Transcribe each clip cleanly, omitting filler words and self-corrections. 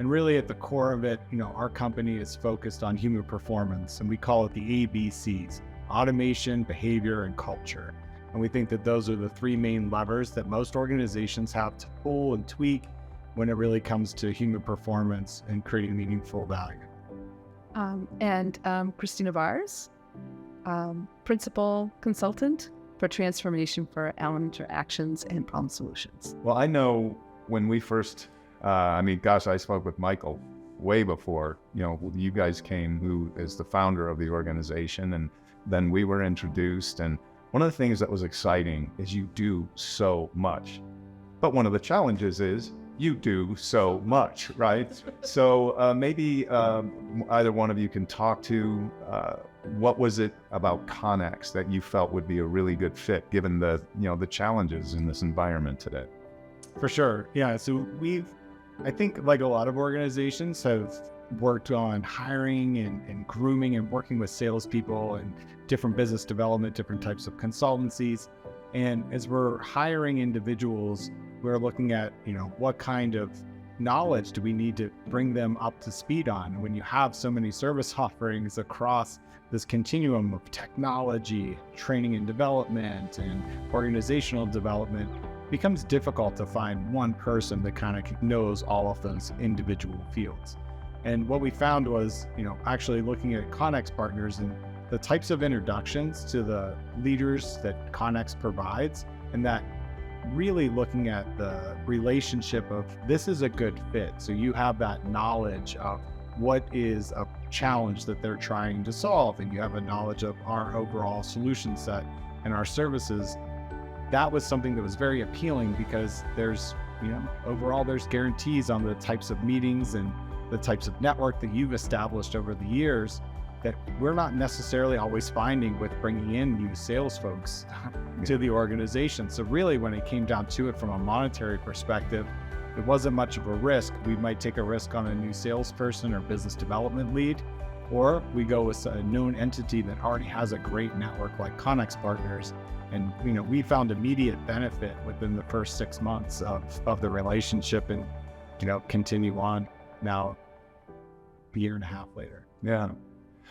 And really at the core of it, our company is focused on human performance, and we call it the ABCs: automation, behavior, and culture. And we think that those are the three main levers that most organizations have to pull and tweak when it really comes to human performance and creating meaningful value. Christina Barss, Principal Consultant for Transformation for Allen Interactions and Problem Solutions. Well, I know when we first, I spoke with Michael way before, you guys came, who is the founder of the organization, and then we were introduced. And one of the things that was exciting is you do so much. But one of the challenges is you do so much, right? So maybe either one of you can talk to what was it about Connex that you felt would be a really good fit given the challenges in this environment today? For sure. Yeah. So I think like a lot of organizations have worked on hiring and grooming and working with salespeople and different business development, different types of consultancies. And as we're hiring individuals, we're looking at, what kind of knowledge do we need to bring them up to speed on? When you have so many service offerings across this continuum of technology, training and development, and organizational development, it becomes difficult to find one person that kind of knows all of those individual fields. And what we found was, actually looking at Connex partners and the types of introductions to the leaders that Connex provides, and that really looking at the relationship of this is a good fit. So you have that knowledge of what is a challenge that they're trying to solve, and you have a knowledge of our overall solution set and our services. That was something that was very appealing because there's, overall there's guarantees on the types of meetings and the types of network that you've established over the years that we're not necessarily always finding with bringing in new sales folks to the organization. So really, when it came down to it from a monetary perspective, it wasn't much of a risk. We might take a risk on a new salesperson or business development lead, or we go with a known entity that already has a great network like Connex partners. And we found immediate benefit within the first 6 months of the relationship, and continue on now a year and a half later. Yeah.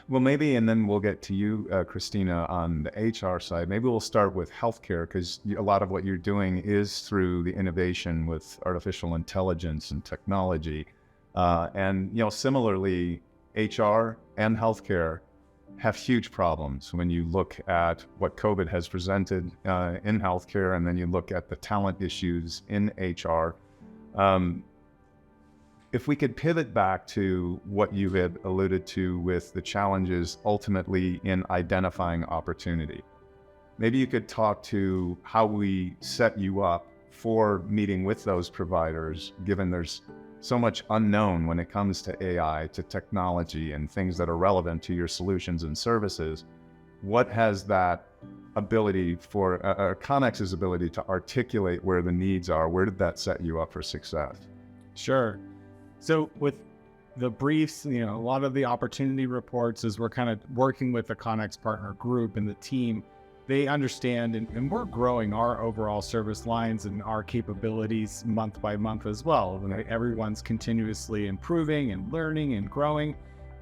Well, maybe, and then we'll get to you, Christina, on the HR side. Maybe we'll start with healthcare, because a lot of what you're doing is through the innovation with artificial intelligence and technology. Similarly, HR and healthcare have huge problems when you look at what COVID has presented in healthcare, and then you look at the talent issues in HR. If we could pivot back to what you had alluded to with the challenges ultimately in identifying opportunity, maybe you could talk to how we set you up for meeting with those providers, given there's so much unknown when it comes to AI, to technology, and things that are relevant to your solutions and services. What has that ability for Connex's ability to articulate where the needs are? Where did that set you up for success? Sure. So with the briefs, a lot of the opportunity reports, as we're kind of working with the Connex partner group and the team, they understand, and we're growing our overall service lines and our capabilities month by month as well. Everyone's continuously improving and learning and growing.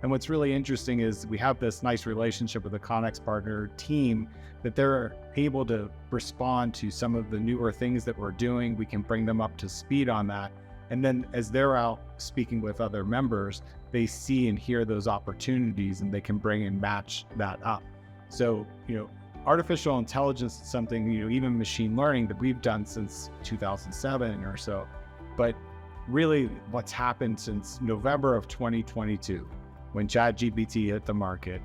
And what's really interesting is we have this nice relationship with the Connex partner team that they're able to respond to some of the newer things that we're doing. We can bring them up to speed on that. And then as they're out speaking with other members, they see and hear those opportunities, and they can bring and match that up. So, artificial intelligence is something, even machine learning, that we've done since 2007 or so. But really what's happened since November of 2022, when ChatGPT hit the market,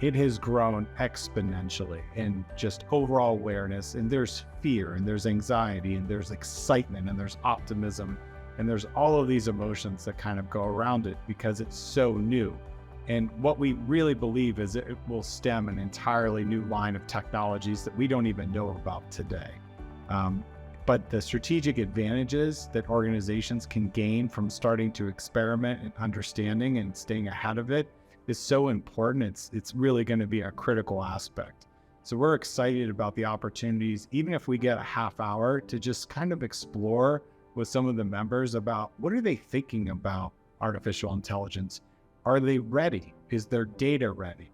it has grown exponentially in just overall awareness. And there's fear, and there's anxiety, and there's excitement, and there's optimism. And there's all of these emotions that kind of go around it because it's so new. And what we really believe is it will stem an entirely new line of technologies that we don't even know about today. But the strategic advantages that organizations can gain from starting to experiment and understanding and staying ahead of it is so important. It's really going to be a critical aspect. So we're excited about the opportunities, even if we get a half hour to just kind of explore with some of the members about what are they thinking about artificial intelligence. Are they ready? Is their data ready?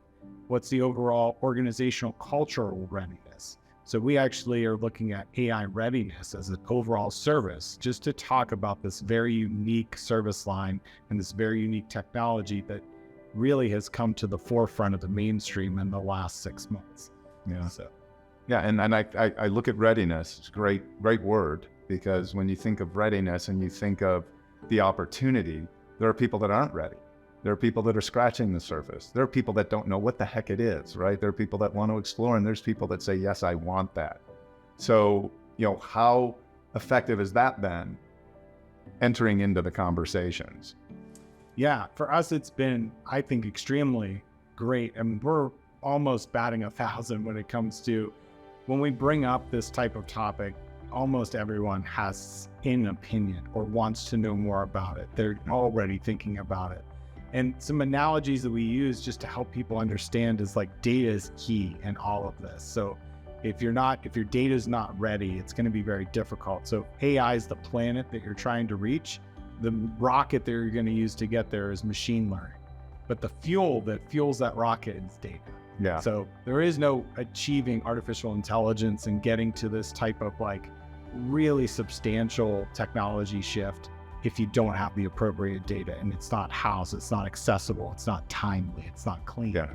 What's the overall organizational cultural readiness? So we actually are looking at AI readiness as an overall service, just to talk about this very unique service line and this very unique technology that really has come to the forefront of the mainstream in the last 6 months. Yeah. So, Yeah, and I look at readiness. It's a great word, because when you think of readiness and you think of the opportunity, there are people that aren't ready. There are people that are scratching the surface. There are people that don't know what the heck it is, right? There are people that want to explore, and there's people that say, yes, I want that. So, how effective has that been entering into the conversations? yeah, for us, it's been, I think, extremely great. I mean, we're almost batting 1,000 when it comes to when we bring up this type of topic. Almost everyone has an opinion or wants to know more about it. They're already thinking about it. And some analogies that we use just to help people understand is like data is key in all of this. So if your data is not ready, it's going to be very difficult. So AI is the planet that you're trying to reach. The rocket that you're going to use to get there is machine learning. But the fuel that fuels that rocket is data. Yeah. So there is no achieving artificial intelligence and getting to this type of like really substantial technology shift if you don't have the appropriate data, and it's not housed, it's not accessible, it's not timely, it's not clean. Yeah.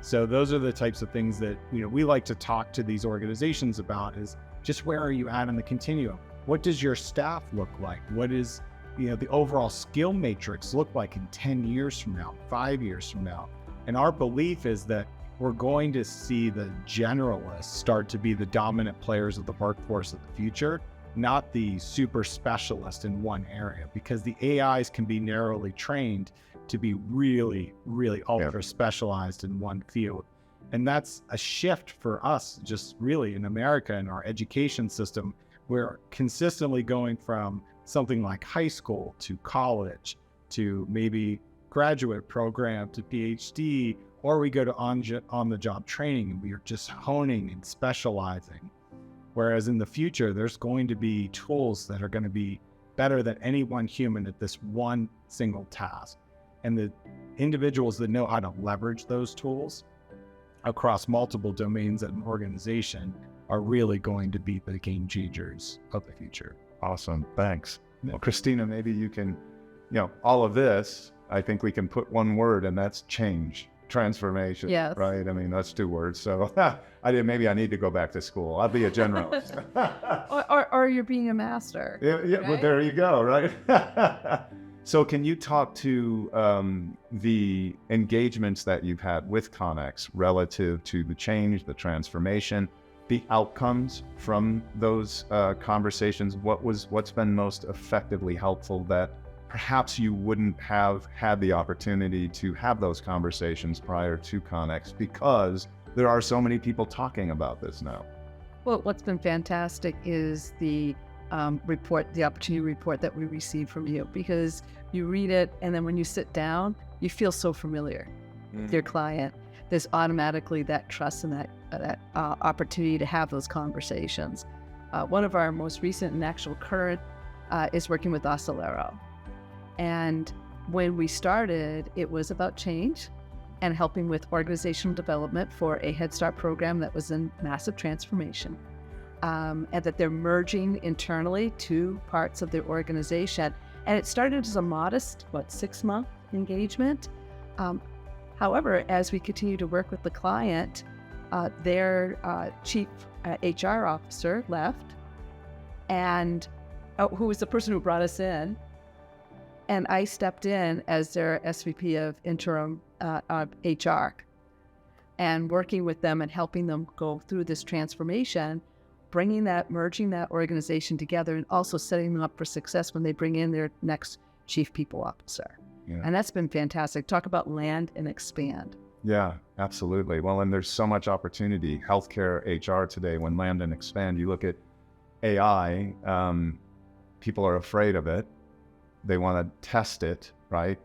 So those are the types of things that we like to talk to these organizations about, is just where are you at in the continuum? What does your staff look like? What is the overall skill matrix look like in 10 years from now, 5 years from now? And our belief is that we're going to see the generalists start to be the dominant players of the workforce of the future, not the super specialist in one area, because the AIs can be narrowly trained to be really, really ultra specialized in one field. And that's a shift for us, just really in America, in our education system. We're consistently going from something like high school to college to maybe graduate program to PhD, or we go to on-the-job training, and we are just honing and specializing. Whereas in the future, there's going to be tools that are going to be better than any one human at this one single task. And the individuals that know how to leverage those tools across multiple domains at an organization are really going to be the game changers of the future. Awesome. Thanks. Well, Christina, maybe you can, all of this, I think we can put one word, and that's change. Transformation, yes. Right? I mean, that's 2 words. So maybe I need to go back to school. I'll be a generalist. or you're being a master. Yeah, right? Well, there you go, right? So can you talk to the engagements that you've had with Connex relative to the change, the transformation, the outcomes from those conversations? What's been most effectively helpful that perhaps you wouldn't have had the opportunity to have those conversations prior to Connex, because there are so many people talking about this now? Well, what's been fantastic is the opportunity report that we received from you, because you read it, and then when you sit down, you feel so familiar with your client. There's automatically that trust and that opportunity to have those conversations. One of our most recent and actual current is working with Oscillero. And when we started, it was about change and helping with organizational development for a Head Start program that was in massive transformation, and that they're merging internally 2 parts of their organization. And it started as a modest, 6-month engagement. However, as we continue to work with the client, their chief HR officer left, and who was the person who brought us in. And I stepped in as their SVP of interim HR, and working with them and helping them go through this transformation, merging that organization together, and also setting them up for success when they bring in their next chief people officer. Yeah. And that's been fantastic. Talk about land and expand. Yeah, absolutely. Well, and there's so much opportunity. Healthcare HR today, when land and expand, you look at AI, people are afraid of it. They want to test it, right?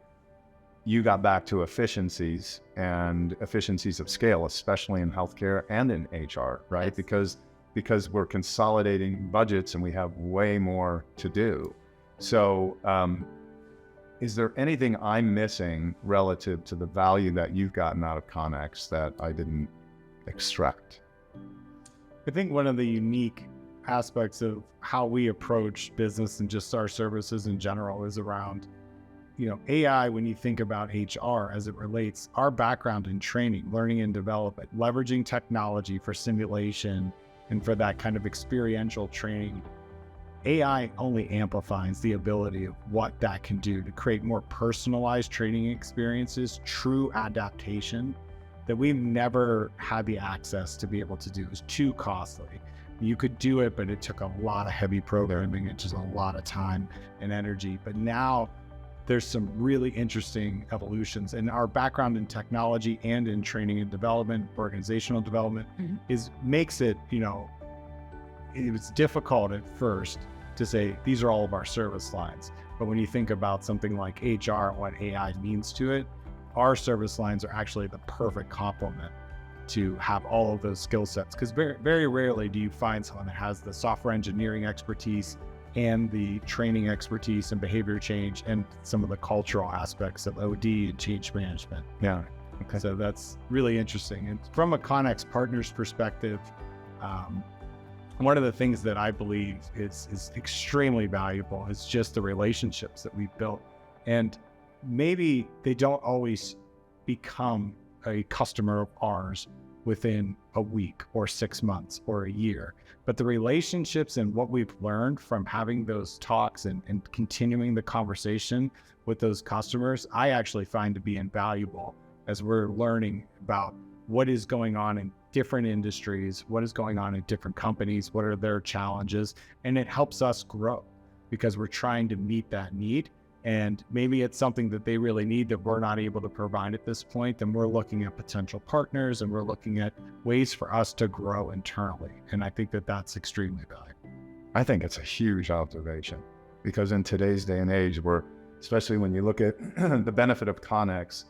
You got back to efficiencies and efficiencies of scale, especially in healthcare and in HR, right? Yes. Because we're consolidating budgets and we have way more to do. So is there anything I'm missing relative to the value that you've gotten out of Connex that I didn't extract? I think one of the unique aspects of how we approach business and just our services in general is around, AI. When you think about HR as it relates, our background in training, learning and development, leveraging technology for simulation and for that kind of experiential training, AI only amplifies the ability of what that can do to create more personalized training experiences, true adaptation that we've never had the access to be able to do. It was too costly. You could do it, but it took a lot of heavy programming and just a lot of time and energy. But now there's some really interesting evolutions, and our background in technology and in training and development, organizational development, makes it, it was difficult at first to say these are all of our service lines. But when you think about something like HR and what AI means to it, our service lines are actually the perfect complement to have all of those skill sets. Because very, very rarely do you find someone that has the software engineering expertise and the training expertise and behavior change and some of the cultural aspects of OD and change management. Yeah. Okay. So that's really interesting. And from a Connex partner's perspective, one of the things that I believe is extremely valuable is just the relationships that we've built. And maybe they don't always become a customer of ours within a week or 6 months or a year, but the relationships and what we've learned from having those talks and continuing the conversation with those customers, I actually find to be invaluable as we're learning about what is going on in different industries, what is going on in different companies, what are their challenges, and it helps us grow because we're trying to meet that need. And maybe it's something that they really need that we're not able to provide at this point. And we're looking at potential partners and we're looking at ways for us to grow internally. And I think that that's extremely valuable. I think it's a huge observation because in today's day and age, especially when you look at the benefit of Connex,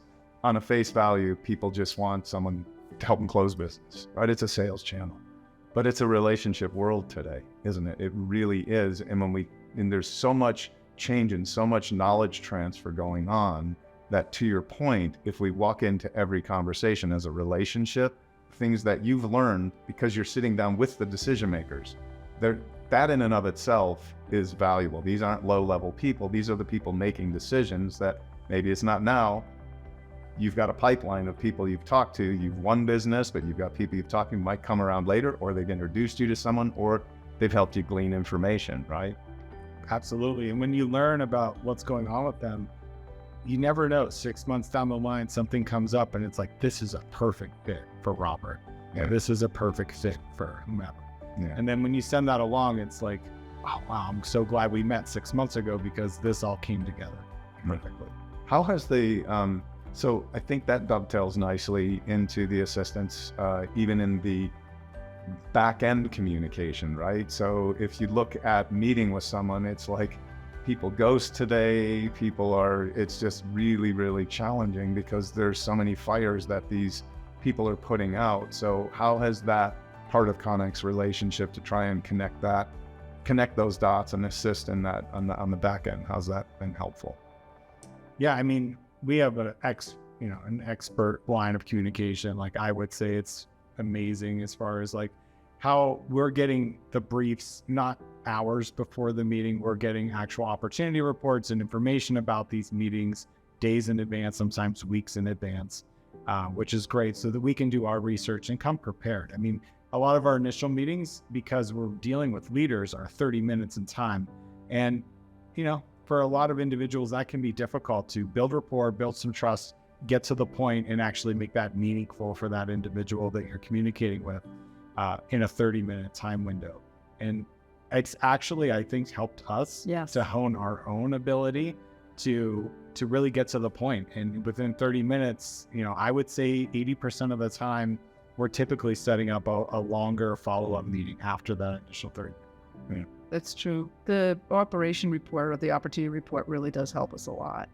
on a face value, people just want someone to help them close business, right? It's a sales channel, but it's a relationship world today, isn't it? It really is. And there's so much change and so much knowledge transfer going on that, to your point, if we walk into every conversation as a relationship, things that you've learned because you're sitting down with the decision makers, that in and of itself is valuable. These aren't low-level people. These are the people making decisions that maybe it's not now. You've got a pipeline of people you've talked to. You've won business, but you've got people you've talked to who might come around later, or they've introduced you to someone, or they've helped you glean information, right? Absolutely. And when you learn about what's going on with them, you never know. 6 months down the line, something comes up and it's like, this is a perfect fit for Robert. Yeah. This is a perfect fit for whomever. Yeah. And then when you send that along, it's like, wow, I'm so glad we met 6 months ago because this all came together perfectly. How has so I think that dovetails nicely into the assistance, even in the back-end communication, right? So if you look at meeting with someone, it's like people ghost today, it's just really, really challenging because there's so many fires that these people are putting out. So how has that part of Connex relationship to try and connect those dots and assist in that on the back end, how's that been helpful? Yeah, I mean, we have an expert line of communication. Like I would say it's amazing as far as like how we're getting the briefs, not hours before the meeting. We're getting actual opportunity reports and information about these meetings days in advance, sometimes weeks in advance, which is great so that we can do our research and come prepared. I mean, a lot of our initial meetings, because we're dealing with leaders, are 30 minutes in time. And, for a lot of individuals, that can be difficult to build rapport, build some trust, get to the point and actually make that meaningful for that individual that you're communicating with in a 30-minute time window. And it's actually, I think, helped us to hone our own ability to really get to the point. And within 30 minutes, I would say 80% of the time, we're typically setting up a longer follow-up meeting after that initial 30 minutes. Yeah. That's true. The operation report or the opportunity report really does help us a lot.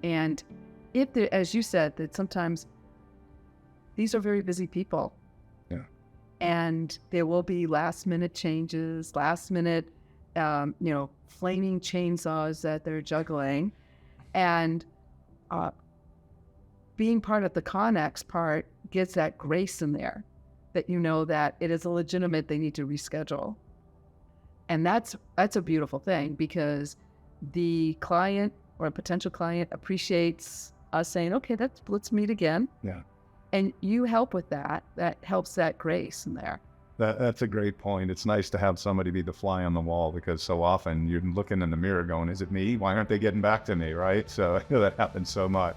And as you said, that sometimes these are very busy people. Yeah. And there will be last minute changes, last minute, flaming chainsaws that they're juggling. And being part of the Connex part gets that grace in there, that you know that it is a legitimate, they need to reschedule. And that's a beautiful thing, because the client or a potential client appreciates us saying, okay, let's meet again. Yeah. And you help with that. That helps that grace in there. That's a great point. It's nice to have somebody be the fly on the wall, because so often you're looking in the mirror going, is it me? Why aren't they getting back to me, right? So that happens so much.